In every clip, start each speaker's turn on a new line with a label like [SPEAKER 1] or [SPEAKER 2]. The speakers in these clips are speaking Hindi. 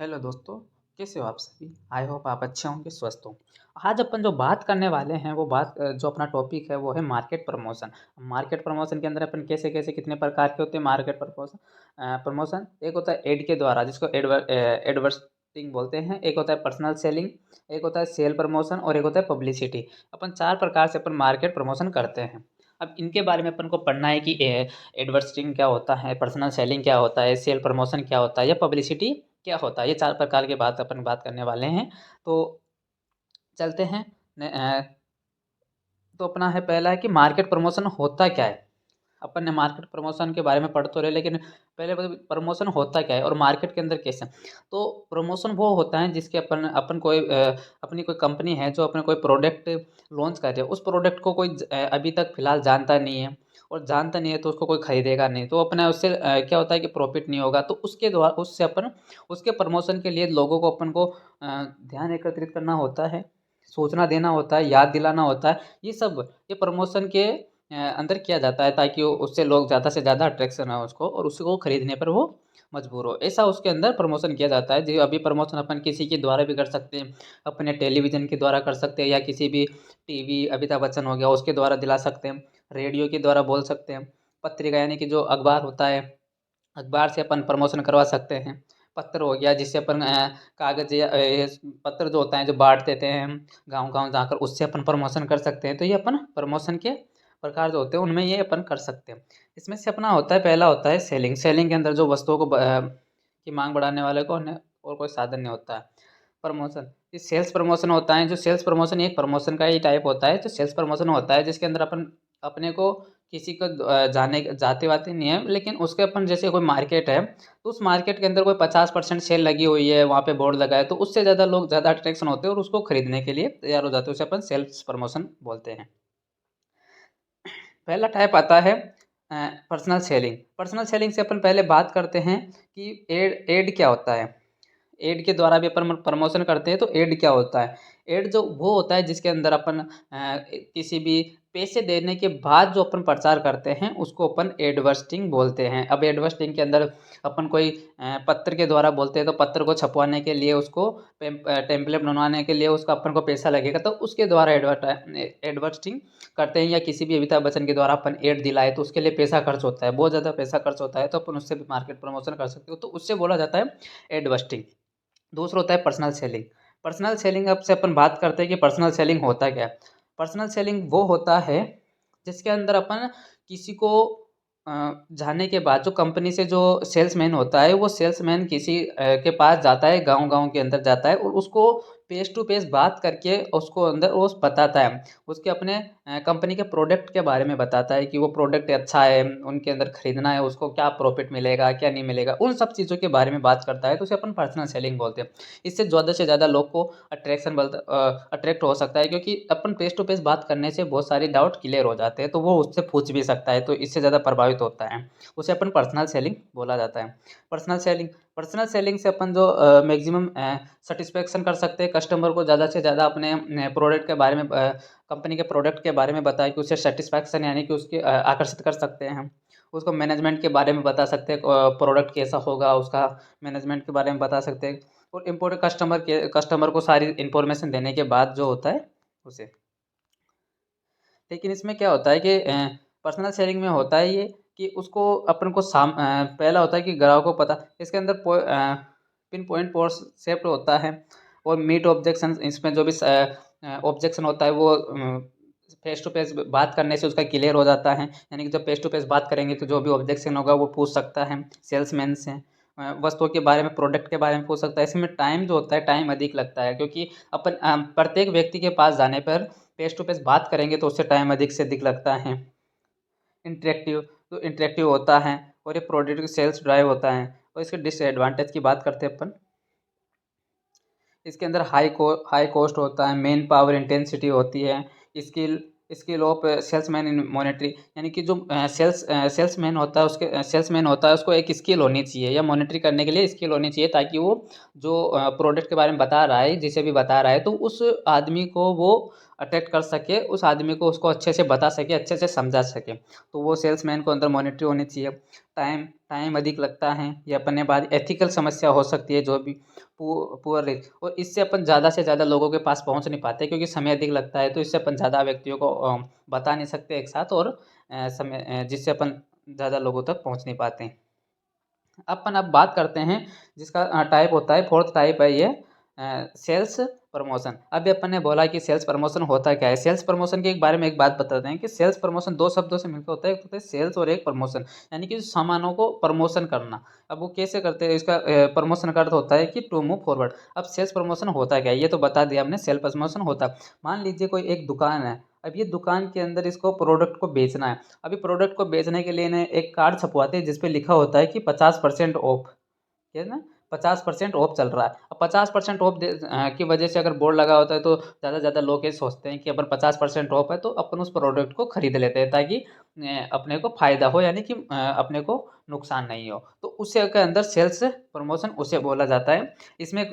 [SPEAKER 1] हेलो दोस्तों, कैसे हो आप सभी? आई होप आप अच्छे होंगे, स्वस्थ हों। आज अपन जो बात करने वाले हैं वो जो अपना टॉपिक है वो है मार्केट प्रमोशन। मार्केट प्रमोशन के अंदर अपन कैसे-कैसे कितने प्रकार के होते हैं मार्केट प्रमोशन एक होता है ऐड के द्वारा जिसको एडवर्टाइजिंग बोलते हैं, एक होता है पर्सनल सेलिंग, एक होता है सेल प्रमोशन और एक होता है पब्लिसिटी। अपन 4 प्रकार से अपन मार्केट प्रमोशन करते हैं। अब इनके बारे में अपन को पढ़ना है कि एडवर्टाइजिंग क्या होता है, पर्सनल सेलिंग क्या होता है, सेल प्रमोशन क्या होता है या पब्लिसिटी क्या होता है। ये 4 प्रकार की बात करने वाले हैं। तो चलते हैं। तो अपना है पहला है कि मार्केट प्रमोशन होता क्या है। अपन ने मार्केट प्रमोशन के बारे में पढ़ तो रहे, लेकिन पहले प्रमोशन होता क्या है और मार्केट के अंदर कैसे। तो प्रमोशन वो होता है जिसके अपन अपन कोई अपनी कोई कंपनी है जो अपने कोई प्रोडक्ट लॉन्च कर रही है। उस प्रोडक्ट को कोई अभी तक फिलहाल जानता नहीं है, और जानता नहीं है तो उसको कोई खरीदेगा नहीं, तो अपना उससे क्या होता है कि प्रॉफिट नहीं होगा। तो उसके द्वारा उससे अपन उसके प्रमोशन के लिए लोगों को अपन को ध्यान एकत्रित करना होता है, सूचना देना होता है, याद दिलाना होता है। ये सब ये प्रमोशन के अंदर किया जाता है ताकि वो उससे लोग ज़्यादा से ज़्यादा अट्रैक्शन हो उसको और उसको खरीदने पर वो मजबूर हो। ऐसा उसके अंदर प्रमोशन किया जाता है। जो अभी प्रमोशन अपन किसी के द्वारा भी कर सकते हैं, अपने टेलीविज़न के द्वारा कर सकते हैं या किसी भी टीवी अमिताभ बच्चन हो गया उसके द्वारा दिला सकते हैं, रेडियो के द्वारा बोल सकते हैं, पत्रिका यानी कि जो अखबार होता है, अखबार से अपन प्रमोशन करवा सकते हैं। पत्र हो गया जिससे अपन कागज़ या पत्र जो होता है जो बाँट देते हैं हम गाँव-गाँव जाकर, उससे अपन प्रमोशन कर सकते हैं। तो ये अपन प्रमोशन के प्रकार जो होते हैं उनमें ये अपन कर सकते हैं। इसमें से अपना होता है पहला होता है सेलिंग। सेलिंग के अंदर जो वस्तुओं को की माँग बढ़ाने वाले को अन्य और कोई साधन नहीं होता है। प्रमोशन, ये सेल्स प्रमोशन होता है। जो सेल्स प्रमोशन एक प्रमोशन का ही टाइप होता है। जो सेल्स प्रमोशन होता है जिसके अंदर अपन अपने को किसी को जाते-वाते नहीं है, लेकिन उसके अपन जैसे कोई मार्केट है, तो उस मार्केट के अंदर कोई 50% सेल लगी हुई है, वहाँ पे बोर्ड लगा है, तो उससे ज़्यादा लोग ज़्यादा अट्रैक्शन होते हैं और उसको खरीदने के लिए तैयार हो जाते हैं। उसे अपन सेल्स प्रमोशन बोलते हैं। पहला टाइप आता है पर्सनल सेलिंग। पर्सनल सेलिंग से अपन पहले बात करते हैं कि एड एड क्या होता है। एड के द्वारा भी अपन प्रमोशन करते हैं। तो एड क्या होता है? एड जो वो होता है जिसके अंदर अपन किसी भी पैसे देने के बाद जो अपन प्रचार करते हैं उसको अपन एडवर्टाइजिंग बोलते हैं। अब एडवर्टाइजिंग के अंदर अपन कोई पत्र के द्वारा बोलते हैं, तो पत्र को छपवाने के लिए उसको टेम्पलेट बनवाने के लिए उसका अपन को पैसा लगेगा, तो उसके द्वारा एडवर्टाइजिंग करते हैं। या किसी भी अमिताभ बच्चन के द्वारा अपन एड दिलाए तो उसके लिए पैसा खर्च होता है, बहुत ज़्यादा पैसा खर्च होता है, तो अपन उससे भी मार्केट प्रमोशन कर सकते हो, तो उससे बोला जाता है एडवर्टाइजिंग। दूसरा होता है पर्सनल सेलिंग। पर्सनल सेलिंग अब से अपन बात करते हैं कि पर्सनल सेलिंग होता क्या है। पर्सनल सेलिंग वो होता है जिसके अंदर अपन किसी को जाने के बाद जो कंपनी से जो सेल्समैन होता है वो सेल्समैन किसी के पास जाता है, गांव-गांव के अंदर जाता है और उसको फेस टू फेस बात करके उसको अंदर वो बताता है। उसके अपने कंपनी के प्रोडक्ट के बारे में बताता है कि वो प्रोडक्ट अच्छा है, उनके अंदर खरीदना है, उसको क्या प्रॉफिट मिलेगा, क्या नहीं मिलेगा, उन सब चीज़ों के बारे में बात करता है, तो उसे अपन पर्सनल सेलिंग बोलते हैं। इससे ज़्यादा से ज़्यादा लोग को अट्रैक्ट हो सकता है, क्योंकि अपन फेस टू फेस बात करने से बहुत सारे डाउट क्लियर हो जाते हैं, तो वो उससे पूछ भी सकता है, तो इससे ज़्यादा प्रभावित होता है। उसे अपन पर्सनल सेलिंग बोला जाता है। पर्सनल सेलिंग से अपन जो मैक्सिमम सेटिस्फेक्शन कर सकते हैं, कस्टमर को ज़्यादा से ज़्यादा अपने प्रोडक्ट के बारे में कंपनी के प्रोडक्ट के बारे में बताया कि उसे सेटिस्फैक्शन यानी कि उसके आकर्षित कर सकते हैं हम। उसको मैनेजमेंट के बारे में बता सकते हैं, प्रोडक्ट कैसा होगा उसका मैनेजमेंट के बारे में बता सकते हैं, और इम्पोर्टेंट कस्टमर को सारी इन्फॉर्मेशन देने के बाद जो होता है उसे। लेकिन इसमें क्या होता है कि पर्सनल शेयरिंग में होता है ये कि उसको अपन को पहला होता है कि ग्राहक को पता इसके अंदर पिन पॉइंट कॉन्सेप्ट होता है, और मीट ऑब्जेक्शन इसमें जो भी ऑब्जेक्शन होता है वो फेस टू फेस बात करने से उसका क्लियर हो जाता है। यानी कि जब फेस टू फेस बात करेंगे तो जो भी ऑब्जेक्शन होगा वो पूछ सकता है सेल्समैन से, वस्तुओं के बारे में, प्रोडक्ट के बारे में पूछ सकता है। इसमें टाइम जो होता है टाइम अधिक लगता है, क्योंकि अपन प्रत्येक व्यक्ति के पास जाने पर फेस टू फेस बात करेंगे तो उससे टाइम अधिक से अधिक लगता है। इंटरेक्टिव तो इंटरेक्टिव होता है, और ये प्रोडक्ट की सेल्स ड्राइव होता है। और इसके डिसएडवांटेज की बात करते हैं अपन। इसके अंदर हाई कॉस्ट होता है, मेन पावर इंटेंसिटी होती है, skill skill of salesman in monetary, यानी कि जो सेल्समैन होता है उसको एक स्किल होनी चाहिए, या मॉनेटरी करने के लिए स्किल होनी चाहिए, ताकि वो जो प्रोडक्ट के बारे में बता रहा है, जिसे भी बता रहा है, तो उस आदमी को वो अट्रैक्ट कर सके उस आदमी को, उसको अच्छे से बता सके, अच्छे से समझा सके। तो वो सेल्समैन को अंदर मॉनिटरी होनी चाहिए। टाइम टाइम अधिक लगता है, ये अपने बाद एथिकल समस्या हो सकती है जो भी पुअर रिच, और इससे अपन ज़्यादा से ज़्यादा लोगों के पास पहुंच नहीं पाते क्योंकि समय अधिक लगता है। तो इससे अपन ज़्यादा व्यक्तियों को बता नहीं सकते एक साथ, और जिससे अपन ज़्यादा लोगों तक पहुंच नहीं पाते हैं। अपन अब बात करते हैं जिसका टाइप होता है, फोर्थ टाइप है ये सेल्स प्रमोशन। अभी अपन ने बोला कि सेल्स प्रमोशन होता क्या है। सेल्स प्रमोशन के बारे में एक बात बताते हैं कि सेल्स प्रमोशन दो शब्दों से मिलकर होता है, एक होता है सेल्स और एक प्रमोशन, यानी कि सामानों को प्रमोशन करना। अब वो कैसे करते हैं, इसका प्रमोशन का अर्थ होता है कि टू मूव फॉरवर्ड। अब सेल्स प्रमोशन होता क्या है ये तो बता दिया हमने, सेल्स प्रमोशन होता। मान लीजिए कोई एक दुकान है, अब ये दुकान के अंदर इसको प्रोडक्ट को बेचना है। अभी प्रोडक्ट को बेचने के लिए इन्हें एक कार्ड छपवाते हैं जिसपे लिखा होता है कि 50% ऑफ, है ना, 50% ऑफ चल रहा है। अब 50% ऑफ की वजह से अगर बोर्ड लगा होता है तो ज़्यादा से ज़्यादा लोग ये सोचते हैं कि अगर 50% ऑफ है तो अपन उस प्रोडक्ट को खरीद लेते हैं ताकि अपने को फायदा हो, यानी कि अपने को नुकसान नहीं हो। तो उसे के अंदर सेल्स प्रमोशन उसे बोला जाता है। इसमें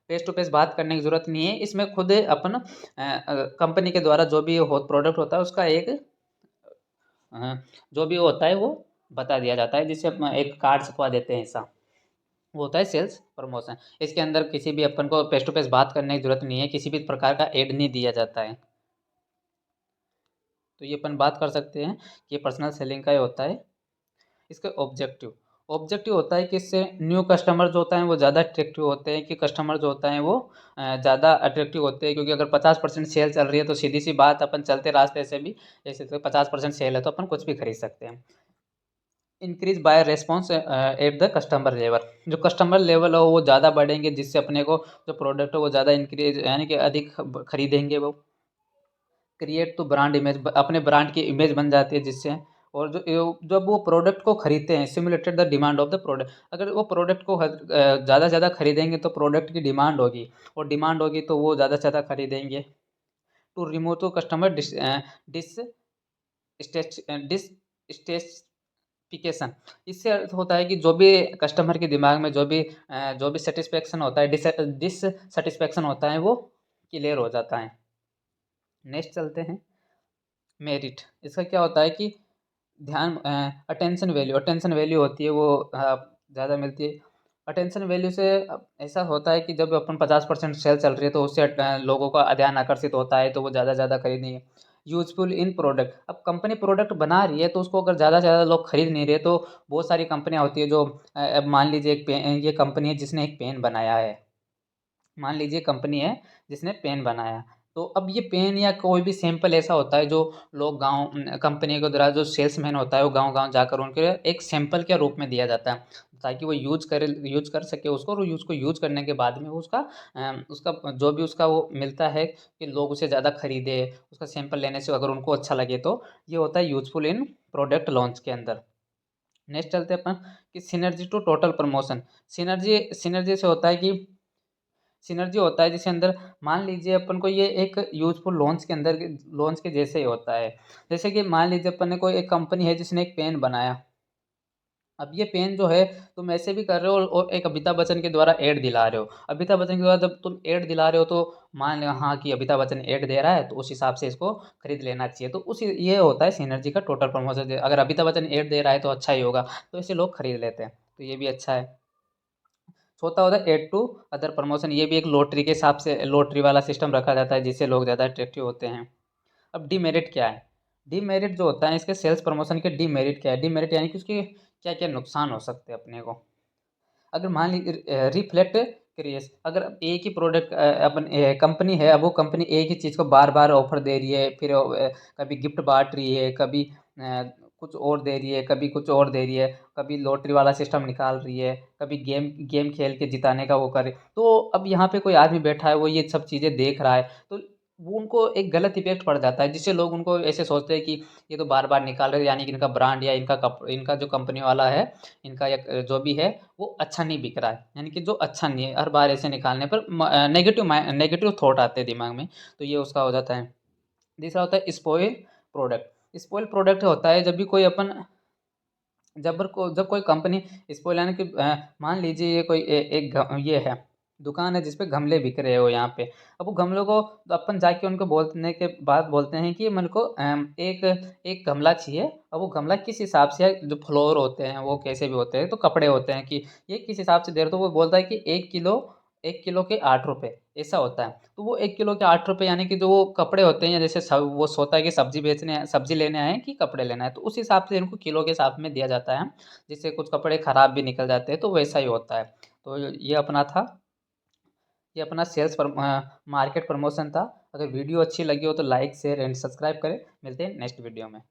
[SPEAKER 1] फेस टू फेस बात करने की जरूरत नहीं है, इसमें खुद अपन कंपनी के द्वारा जो भी हो प्रोडक्ट होता है उसका एक जो भी होता है वो बता दिया जाता है, जिससे अपन एक कार्ड छपवा देते हैं ऐसा, वो होता है सेल्स प्रमोशन। इसके अंदर किसी भी अपन को फेस टू फेस बात करने की जरूरत नहीं है, किसी भी प्रकार का एड नहीं दिया जाता है। तो ये अपन बात कर सकते हैं कि पर्सनल सेलिंग का ये होता है। इसका ऑब्जेक्टिव ऑब्जेक्टिव होता है कि इससे न्यू कस्टमर जो होता है वो ज़्यादा अट्रैक्टिव होते हैं, कि कस्टमर जो होता है वो ज़्यादा अट्रैक्टिव होते हैं, क्योंकि अगर 50% सेल चल रही है तो सीधी सी बात अपन चलते रास्ते से भी, जैसे तो 50% सेल है तो अपन कुछ भी खरीद सकते हैं। Increase by response at the customer level, जो कस्टमर लेवल हो वो ज़्यादा बढ़ेंगे, जिससे अपने को जो प्रोडक्ट हो वो ज़्यादा इंक्रीज यानी कि अधिक खरीदेंगे वो। क्रिएट टू ब्रांड इमेज, अपने ब्रांड की इमेज बन जाती है जिससे। और जब वो प्रोडक्ट को खरीदते हैं, simulated the demand of the product, अगर वो प्रोडक्ट को ज़्यादा से ज़्यादा खरीदेंगे तो प्रोडक्ट की डिमांड होगी, और डिमांड होगी तो वो ज़्यादा से ज़्यादा खरीदेंगे। To remove to customer dis dissatisfaction, इससे अर्थ होता है कि जो भी कस्टमर के दिमाग में जो भी सेटिस्फेक्शन होता है, डिससेटिस्फेक्शन होता है वो क्लियर हो जाता है। नेक्स्ट चलते हैं मेरिट। इसका क्या होता है कि ध्यान अटेंशन वैल्यू होती है वो ज़्यादा मिलती है। अटेंशन वैल्यू से ऐसा होता है कि जब अपन 50% सेल चल रही है तो उससे लोगों का ध्यान आकर्षित होता है तो वो ज़्यादा से ज़्यादा खरीदेंगे। यूजफुल इन प्रोडक्ट, अब कंपनी प्रोडक्ट बना रही है तो उसको अगर ज़्यादा से ज़्यादा लोग खरीद नहीं रहे तो बहुत सारी कंपनियां होती है जो अब मान लीजिए एक पेन, ये कंपनी है जिसने एक पेन बनाया है, मान लीजिए कंपनी है जिसने पेन बनाया, तो अब ये पेन या कोई भी सैंपल ऐसा होता है जो लोग गांव कंपनी के द्वारा जो सेल्समैन होता है वो गांव गांव जाकर उनके एक सैंपल के रूप में दिया जाता है ताकि वो यूज कर सके उसको, और उसको यूज करने के बाद में वो उसका जो भी उसका वो मिलता है कि लोग उसे ज़्यादा खरीदे, उसका सैंपल लेने से अगर उनको अच्छा लगे तो ये होता है यूजफुल इन प्रोडक्ट लॉन्च के अंदर। नेक्स्ट चलते हैं अपन कि synergy to total promotion. Synergy से होता है कि सिनर्जी होता है जिसके अंदर मान लीजिए अपन को ये एक यूजफुल लॉन्च के जैसे ही होता है। जैसे कि मान लीजिए अपन ने कोई एक कंपनी है जिसने एक पेन बनाया, अब ये पेन जो है तुम ऐसे भी कर रहे हो और एक अमिताभ बच्चन के द्वारा ऐड दिला रहे हो। अमिताभ बच्चन के द्वारा जब तुम ऐड दिला रहे हो तो मान लो हाँ कि अमिताभ बच्चन ऐड दे रहा है तो उस हिसाब से इसको खरीद लेना चाहिए, तो उस ये होता है सिनर्जी का टोटल प्रमोशन। अगर अमिताभ बच्चन ऐड दे रहा है तो अच्छा ही होगा, तो ऐसे लोग खरीद लेते हैं, तो ये भी अच्छा है। होता होता है एड टू अदर प्रमोशन, ये भी एक लॉटरी के हिसाब से लॉटरी वाला सिस्टम रखा जाता है जिससे लोग ज़्यादा अट्रैक्टिव होते हैं। अब डीमेरिट क्या है, डीमेरिट जो होता है इसके सेल्स प्रमोशन के डीमेरिट क्या है, डीमेरिट यानी कि उसके क्या क्या नुकसान हो सकते हैं अपने को। अगर मान लीजिए रिफ्लेक्ट क्रिएस, अगर एक ही प्रोडक्ट अपन कंपनी है, अब वो कंपनी एक ही चीज़ को बार बार ऑफर दे रही है, फिर कभी गिफ्ट बांट रही है, कभी कुछ और दे रही है, कभी कुछ और दे रही है, कभी लॉटरी वाला सिस्टम निकाल रही है, कभी गेम गेम खेल के जिताने का वो करे, तो अब यहाँ पे कोई आदमी बैठा है वो ये सब चीज़ें देख रहा है तो वो उनको एक गलत इफेक्ट पड़ जाता है, जिससे लोग उनको ऐसे सोचते हैं कि ये तो बार बार निकाल रहे हैं, यानी कि इनका ब्रांड या इनका जो कंपनी वाला है, इनका या जो भी है वो अच्छा नहीं बिक रहा है, यानी कि जो अच्छा नहीं है, हर बार ऐसे निकालने पर नेगेटिव थॉट आते हैं दिमाग में, तो ये उसका हो जाता है। दूसरा होता है स्पॉइल प्रोडक्ट। स्पॉइल प्रोडक्ट होता है जब भी कोई अपन जब कोई कंपनी स्पॉइल यानी कि मान लीजिए ये कोई एक ये है दुकान है जिस पे गमले बिक रहे हो यहाँ पे। अब वो गमलों को तो अपन जाके उनको बोलने के बाद बोलते हैं कि मेरे को एक एक गमला चाहिए। अब वो गमला किस हिसाब से है, जो फ्लोर होते हैं वो कैसे भी होते हैं, तो कपड़े होते हैं कि ये किस हिसाब से दे रहे हो, तो वो बोलता है कि 1 किलो के 8 रुपये ऐसा होता है। तो वो 1 किलो के 8 रुपये यानी कि जो वो कपड़े होते हैं, या जैसे सब वो सोचता है कि सब्जी बेचने सब्जी लेने आए हैं कि कपड़े लेना है, तो उस हिसाब से इनको किलो के हिसाब में दिया जाता है, जिससे कुछ कपड़े खराब भी निकल जाते हैं, तो वैसा ही होता है। तो ये अपना था, ये अपना मार्केट प्रमोशन था। अगर वीडियो अच्छी लगी हो तो लाइक शेयर एंड सब्सक्राइब करें। मिलते हैं नेक्स्ट वीडियो में।